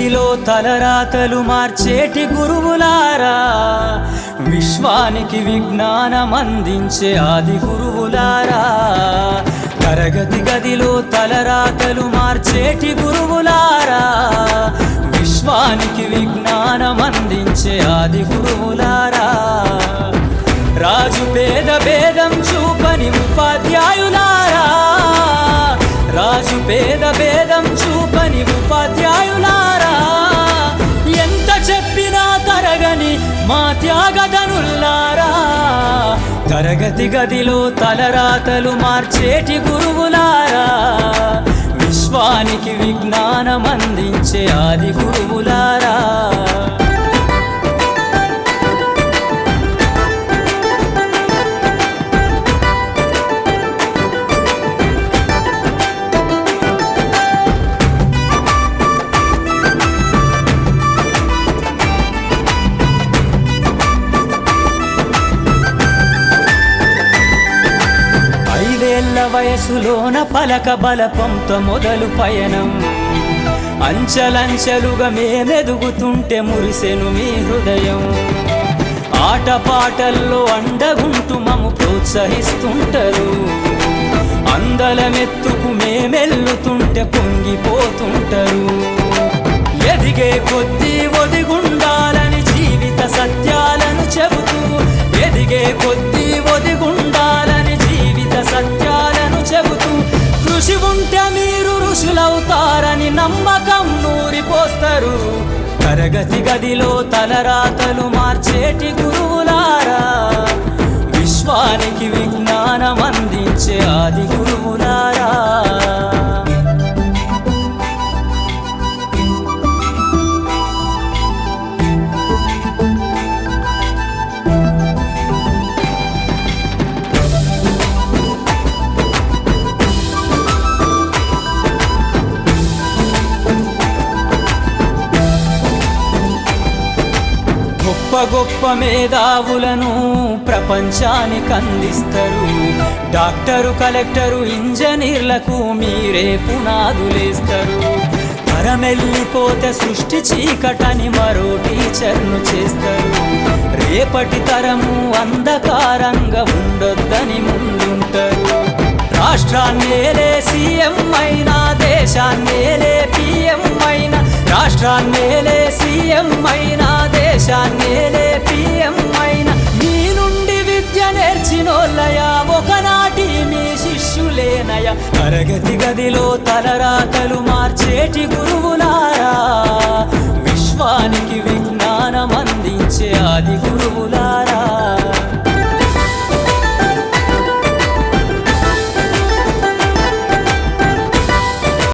గదిలో తలరాతలు మార్చేటి గురువులారా, విశ్వానికి విజ్ఞానం అందించే ఆది గురువులారా. తరగతి గదిలో తలరాతలు మార్చేటి గురువులారా, విశ్వానికి విజ్ఞానం అందించే ఆది గురువులారా. రాజు పేద భేదం చూపని ఉపాధ్యాయులారా, రాజు పేద భేదం చూపని ఉపాధ్యాయులారా. ఎంత చెప్పినా తరగని మా త్యాగధనుల్లారా, తరగతి గదిలో తలరాతలు మార్చేటి గురువులారా, విశ్వానికి విజ్ఞానం అందించే ఆది గురువులారా. వయసులోన పలక బలపంతో మొదలు పయనం, అంచలంచెలుగా మేమెదుగుతుంటే మురిసెను మీ హృదయం. ఆటపాటల్లో అండగుంటూ మము ప్రోత్సహిస్తుంటారు, అందలమెత్తుకు మేమెల్లుతుంటే పొంగిపోతుంటారు. ఎదిగే కొద్దీ ఒదిగుండాలని జీవిత సత్యాలను చెబుతూ, ఎదిగే కొద్దీ ఒదిగుండాలని జీవిత సత్యాలను చెబుతూ, కృషి ఉంటే మీరు ఋషులవుతారని నమ్మకం నూరిపోస్తారు. తరగతి గదిలో తలరాతలు మార్చేటి గురువులారా, విశ్వానికి విజ్ఞానం అందించే ఆది గురువులారా. గొప్ప గొప్ప మేధావులను ప్రపంచానికి అందిస్తారు. డాక్టరు, కలెక్టరు, ఇంజనీర్లకు మీరే పునాదులేస్తారు. తరమెల్లిపోతే సృష్టి చీకటని మరో టీచర్ను చేస్తారు. రేపటి తరము అంధకారంగా ఉండొద్దని ముందుంటారు. రాష్ట్రాన్నేలే సీఎం అయినా, దేశాన్నేలే పిఎం అయినా, రాష్ట్రాన్నేలే సీఎం అయినా, దేశాన్నేలే పిఎం అయినా, మీ నుండి విద్య నేర్చినోళ్ళయా, ఒకనాటి మీ శిష్యులేనయా. తరగతి గదిలో తలరాతలు మార్చేటి గురువులారా,